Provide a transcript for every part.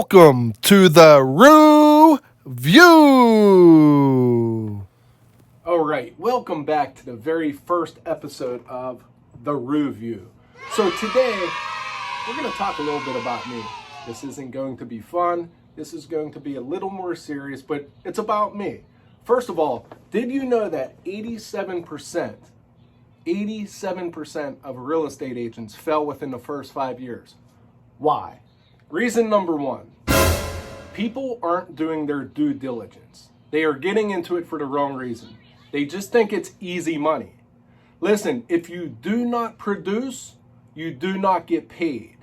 Welcome to the Review. All right, welcome back to the very first episode of the Review. So today, we're going to talk a little bit about me. This isn't going to be fun. This is going to be a little more serious, but it's about me. First of all, did you know that 87% of real estate agents fell within the first 5 years? Why? Reason number one, people aren't doing their due diligence. They are getting into it for the wrong reason. They just think it's easy money. Listen, if you do not produce, you do not get paid.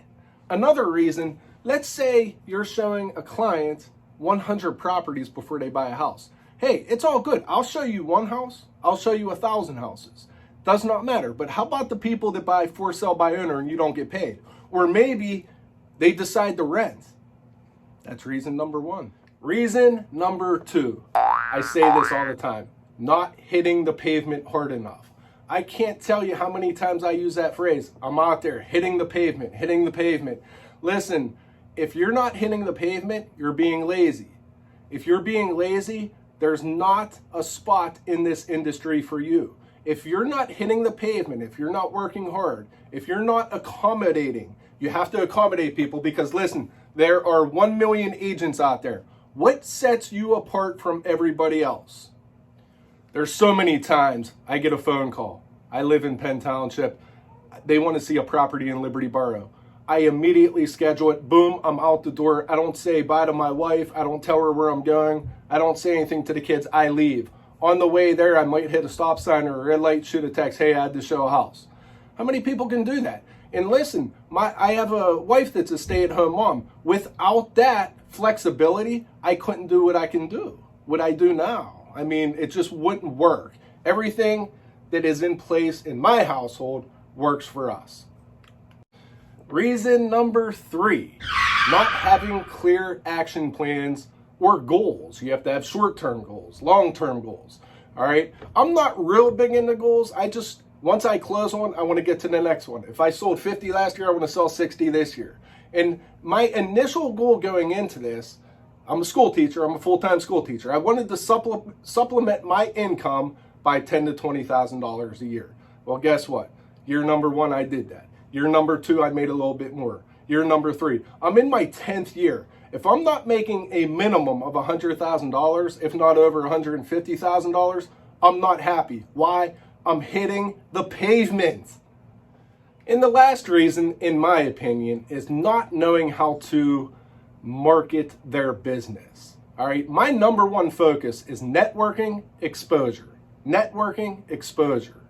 Another reason, let's say you're showing a client 100 properties before they buy a house. Hey, it's all good. I'll show you one house. I'll show you 1,000 houses. Does not matter. But how about the people that buy for sale by owner and you don't get paid? Or maybe they decide to rent. That's reason number one. Reason number two, I say this all the time, not hitting the pavement hard enough. I can't tell you how many times I use that phrase. I'm out there hitting the pavement, hitting the pavement. Listen, if you're not hitting the pavement, you're being lazy. If you're being lazy, there's not a spot in this industry for you. If you're not hitting the pavement, if you're not working hard, if you're not accommodating, you have to accommodate people because listen, there are 1 million agents out there. What sets you apart from everybody else? There's so many times I get a phone call. I live in Penn Township. They want to see a property in Liberty Borough. I immediately schedule it. Boom, I'm out the door. I don't say bye to my wife. I don't tell her where I'm going. I don't say anything to the kids. I leave. On the way there, I might hit a stop sign or a red light, shoot a text. Hey, I had to show a house. How many people can do that? And listen, I have a wife that's a stay-at-home mom. Without that flexibility, I couldn't do what I do now. I mean, it just wouldn't work. Everything that is in place in my household works for us. Reason number three, not having clear action plans or goals. You have to have short-term goals, long-term goals. All right. I'm not real big into goals. Once I close one, I want to get to the next one. If I sold 50 last year, I want to sell 60 this year. And my initial goal going into this, I'm a school teacher. I'm a full-time school teacher. I wanted to supplement my income by $10,000 to $20,000 a year. Well, guess what? Year number one, I did that. Year number two, I made a little bit more. Year number three, I'm in my 10th year. If I'm not making a minimum of $100,000, if not over $150,000, I'm not happy. Why? I'm hitting the pavement. And the last reason, in my opinion, is not knowing how to market their business. All right, my number one focus is networking, exposure. Networking, exposure.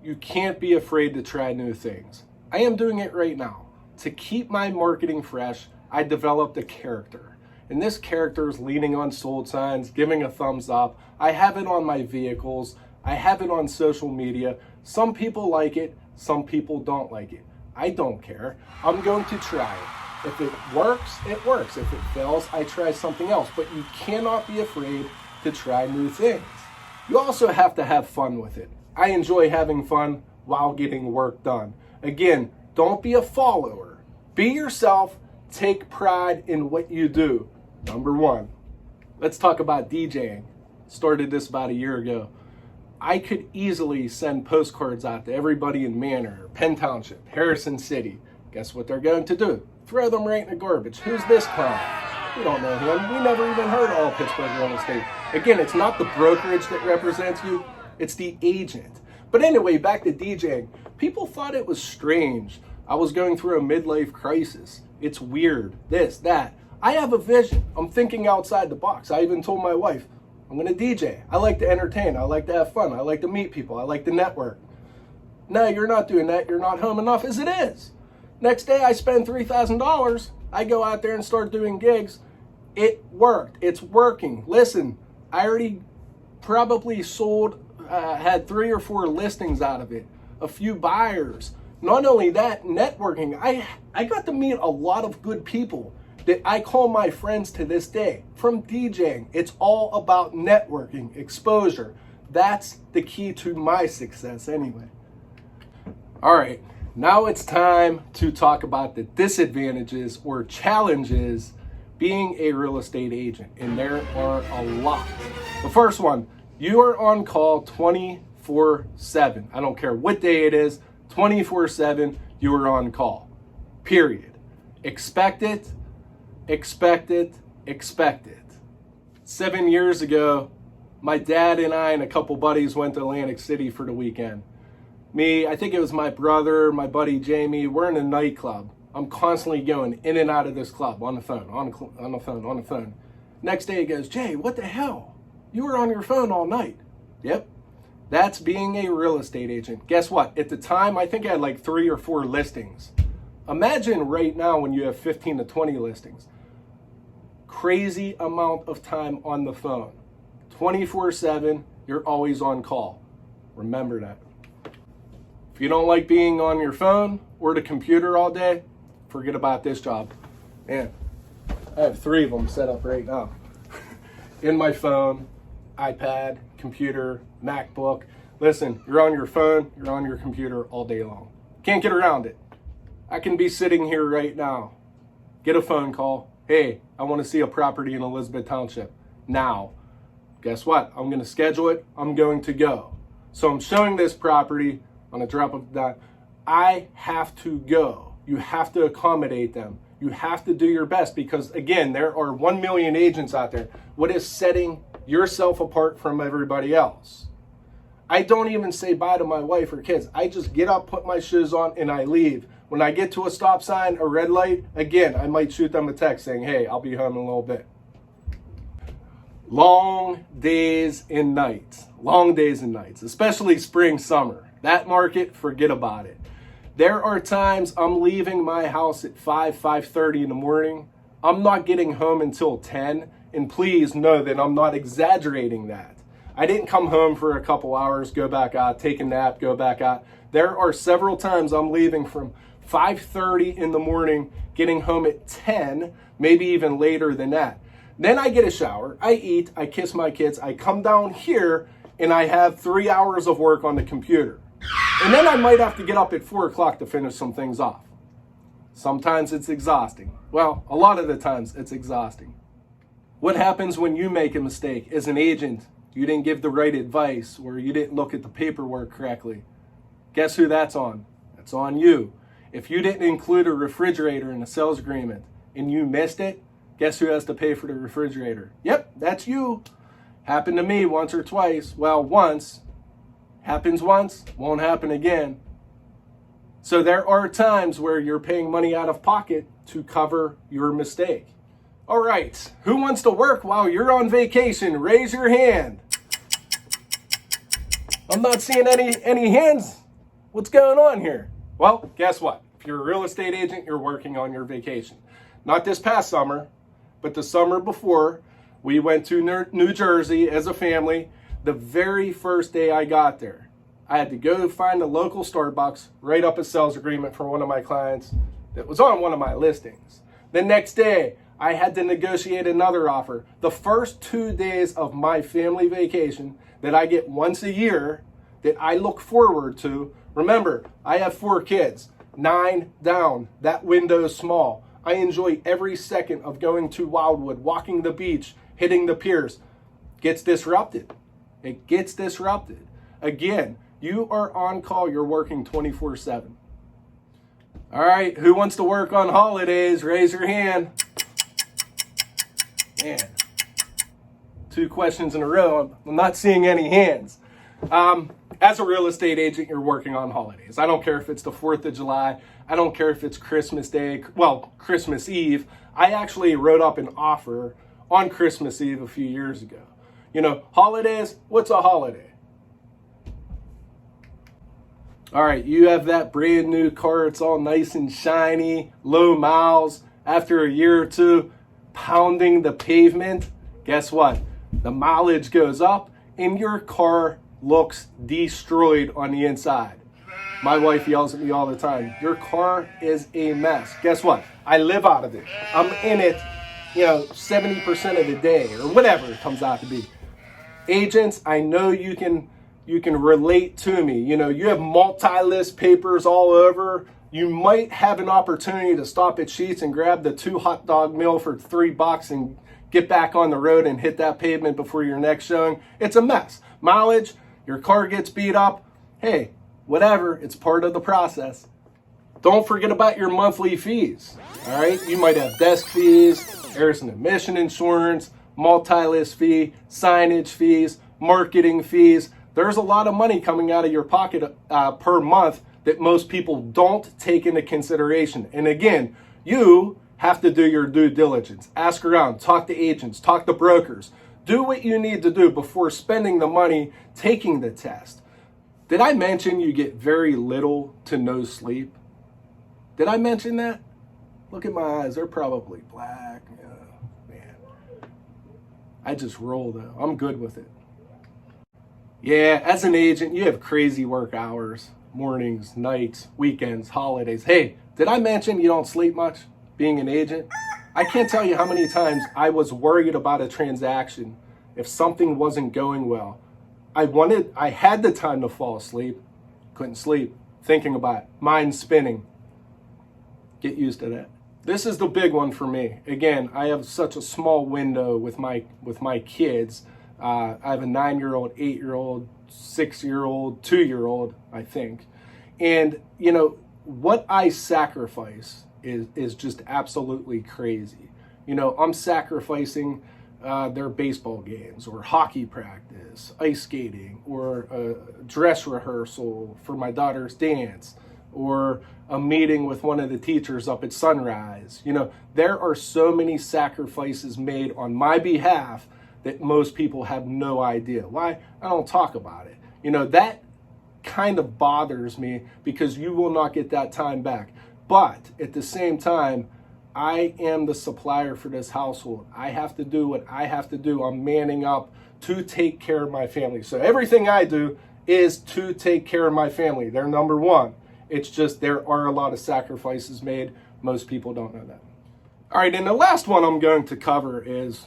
You can't be afraid to try new things. I am doing it right now. To keep my marketing fresh, I developed a character. And this character is leaning on sold signs, giving a thumbs up. I have it on my vehicles. I have it on social media. Some people like it. Some people don't like it. I don't care. I'm going to try it. If it works, it works. If it fails, I try something else. But you cannot be afraid to try new things. You also have to have fun with it. I enjoy having fun while getting work done. Again, don't be a follower. Be yourself. Take pride in what you do. Number one. Let's talk about DJing. Started this about a year ago. I could easily send postcards out to everybody in Manor, Penn Township, Harrison City. Guess what they're going to do? Throw them right in the garbage. Who's this clown? We don't know him. We never even heard all Pittsburgh real estate. Again, it's not the brokerage that represents you. It's the agent. But anyway, back to DJing. People thought it was strange. I was going through a midlife crisis. It's weird. This, that. I have a vision. I'm thinking outside the box. I even told my wife, I'm going to DJ. I like to entertain. I like to have fun. I like to meet people. I like to network. No, you're not doing that. You're not home enough as it is. Next day, I spend $3,000. I go out there and start doing gigs. It worked. It's working. Listen, I already probably sold, had 3 or 4 listings out of it. A few buyers. Not only that, networking. I got to meet a lot of good people that I call my friends to this day from DJing. It's all about networking, exposure. That's the key to my success anyway. All right, Now it's time to talk about the disadvantages or challenges being a real estate agent, and there are a lot. The first one, you are on call 24/7. I don't care what day it is, 24/7, you are on call. Period. Expect it, expect it, expect it. 7 years ago, my dad and I and a couple buddies went to Atlantic City for the weekend. I think it was my brother, my buddy Jamie, we're in a nightclub. I'm constantly going in and out of this club on the phone, on the phone. Next day he goes, Jay, what the hell? You were on your phone all night. Yep. That's being a real estate agent. Guess what? At the time, I think I had like 3 or 4 listings. Imagine right now when you have 15 to 20 listings. Crazy amount of time on the phone. 24/7, you're always on call. Remember that. If you don't like being on your phone or the computer all day, forget about this job. Man, I have 3 of them set up right now. In my phone, iPad, computer, MacBook. Listen, you're on your phone, you're on your computer all day long. Can't get around it. I can be sitting here right now, get a phone call. Hey, I want to see a property in Elizabeth Township now. Guess what? I'm going to schedule it. I'm going to go. So I'm showing this property on a drop of that. I have to go. You have to accommodate them. You have to do your best because, again, there are 1 million agents out there. What is setting yourself apart from everybody else? I don't even say bye to my wife or kids. I just get up, put my shoes on, and I leave. When I get to a stop sign, a red light, again, I might shoot them a text saying, hey, I'll be home in a little bit. Long days and nights, especially spring, summer. That market, forget about it. There are times I'm leaving my house at 5:30 in the morning. I'm not getting home until 10, and please know that I'm not exaggerating that. I didn't come home for a couple hours, go back out, take a nap, go back out. There are several times I'm leaving from 5:30 in the morning, getting home at 10, maybe even later than that. Then I get a shower, I eat, I kiss my kids, I come down here, and I have 3 hours of work on the computer. And then I might have to get up at 4 o'clock to finish some things off. Sometimes it's exhausting. Well, a lot of the times it's exhausting. What happens when you make a mistake as an agent? You didn't give the right advice or you didn't look at the paperwork correctly. Guess who that's on? That's on you. If you didn't include a refrigerator in a sales agreement and you missed it, guess who has to pay for the refrigerator? Yep, that's you. Happened to me once or twice. Well, once. Happens once, won't happen again. So there are times where you're paying money out of pocket to cover your mistake. All right, who wants to work while you're on vacation? Raise your hand. I'm not seeing any hands. What's going on here? Well, guess what? If you're a real estate agent, you're working on your vacation. Not this past summer, but the summer before, we went to New Jersey as a family. The very first day I got there, I had to go find a local Starbucks, write up a sales agreement for one of my clients that was on one of my listings. The next day, I had to negotiate another offer. The first 2 days of my family vacation that I get once a year that I look forward to. Remember, I have 4 kids, 9 down. That window is small. I enjoy every second of going to Wildwood, walking the beach, hitting the piers. Gets disrupted. It gets disrupted. Again, you are on call. You're working 24/7. All right, who wants to work on holidays? Raise your hand. Man, 2 questions in a row. I'm not seeing any hands. As a real estate agent, you're working on holidays. I don't care if it's the 4th of July. I don't care if it's Christmas Day. Well, Christmas Eve. I actually wrote up an offer on Christmas Eve a few years ago. You know, holidays, what's a holiday? All right, you have that brand new car. It's all nice and shiny, low miles. After a year or 2, pounding the pavement, guess what? The mileage goes up and your car looks destroyed on the inside. My wife yells at me all the time, your car is a mess. Guess what? I live out of it. I'm in it, 70% of the day or whatever it comes out to be. Agents, I know you can you can relate to me. You know, you have multi-list papers all over. You might have an opportunity to stop at Sheetz and grab the 2 hot dog meal for $3 and get back on the road and hit that pavement before your next showing. It's a mess. Mileage, your car gets beat up. Hey, whatever, it's part of the process. Don't forget about your monthly fees, all right? You might have desk fees, errors and omission insurance, multi-list fee, signage fees, marketing fees. There's a lot of money coming out of your pocket per month that most people don't take into consideration. And again, you have to do your due diligence. Ask around, talk to agents, talk to brokers. Do what you need to do before spending the money taking the test. Did I mention you get very little to no sleep? Did I mention that? Look at my eyes, they're probably black. Man, I just roll though, I'm good with it. Yeah, as an agent, you have crazy work hours, mornings, nights, weekends, holidays. Hey, did I mention you don't sleep much being an agent? I can't tell you how many times I was worried about a transaction if something wasn't going well. I had the time to fall asleep, couldn't sleep, thinking about it, mind spinning. Get used to that. This is the big one for me. Again, I have such a small window with my kids. I have a 9-year-old, 8-year-old, 6-year-old, 2-year-old, I think. And, you know, what I sacrifice is just absolutely crazy. You know, I'm sacrificing their baseball games or hockey practice, ice skating, or a dress rehearsal for my daughter's dance, or a meeting with one of the teachers up at Sunrise. You know, there are so many sacrifices made on my behalf that most people have no idea. Why? I don't talk about it. You know, that kind of bothers me because you will not get that time back. But at the same time, I am the supplier for this household. I have to do what I have to do. I'm manning up to take care of my family. So everything I do is to take care of my family. They're number one. It's just there are a lot of sacrifices made. Most people don't know that. All right, and the last one I'm going to cover is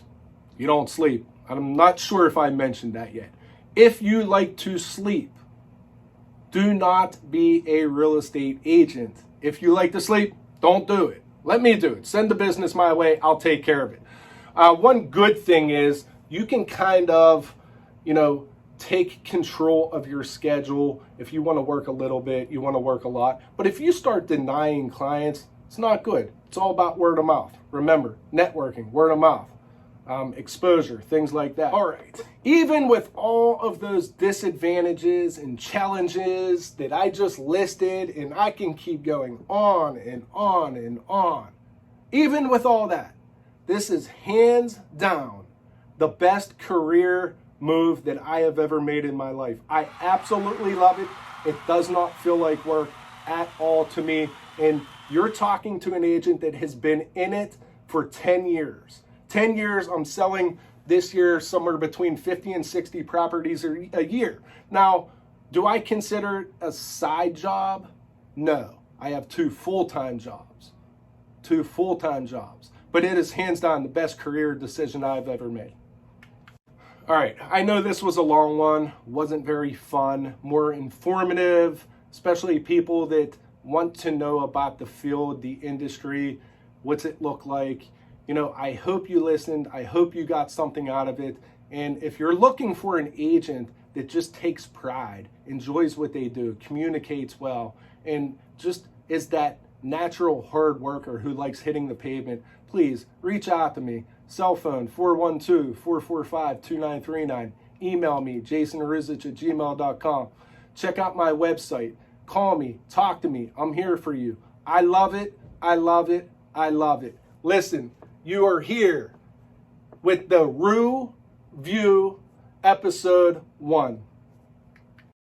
you don't sleep. I'm not sure if I mentioned that yet. If you like to sleep, do not be a real estate agent. If you like to sleep, don't do it. Let me do it. Send the business my way. I'll take care of it. One good thing is you can kind of, you know, take control of your schedule. If you want to work a little bit, you want to work a lot. But if you start denying clients, it's not good. It's all about word of mouth. Remember, networking, word of mouth, exposure, things like that. All right. Even with all of those disadvantages and challenges that I just listed, and I can keep going on and on and on, even with all that, this is hands down the best career move that I have ever made in my life. I absolutely love it. It does not feel like work at all to me. And you're talking to an agent that has been in it for 10 years. 10 years, I'm selling this year somewhere between 50 and 60 properties a year. Now, do I consider it a side job? No. I have 2 full-time jobs. 2 full-time jobs. But it is hands down the best career decision I've ever made. All right, I know this was a long one, wasn't very fun, more informative, especially people that want to know about the field, the industry, what's it look like. You know, I hope you listened. I hope you got something out of it. And if you're looking for an agent that just takes pride, enjoys what they do, communicates well, and just is that natural hard worker who likes hitting the pavement, please reach out to me. Cell phone 412-445-2939. Email me, jasonruzich@gmail.com. Check out my website. Call me, talk to me. I'm here for you. I love it. I love it. I love it. Listen, you are here with the Rue View episode 1.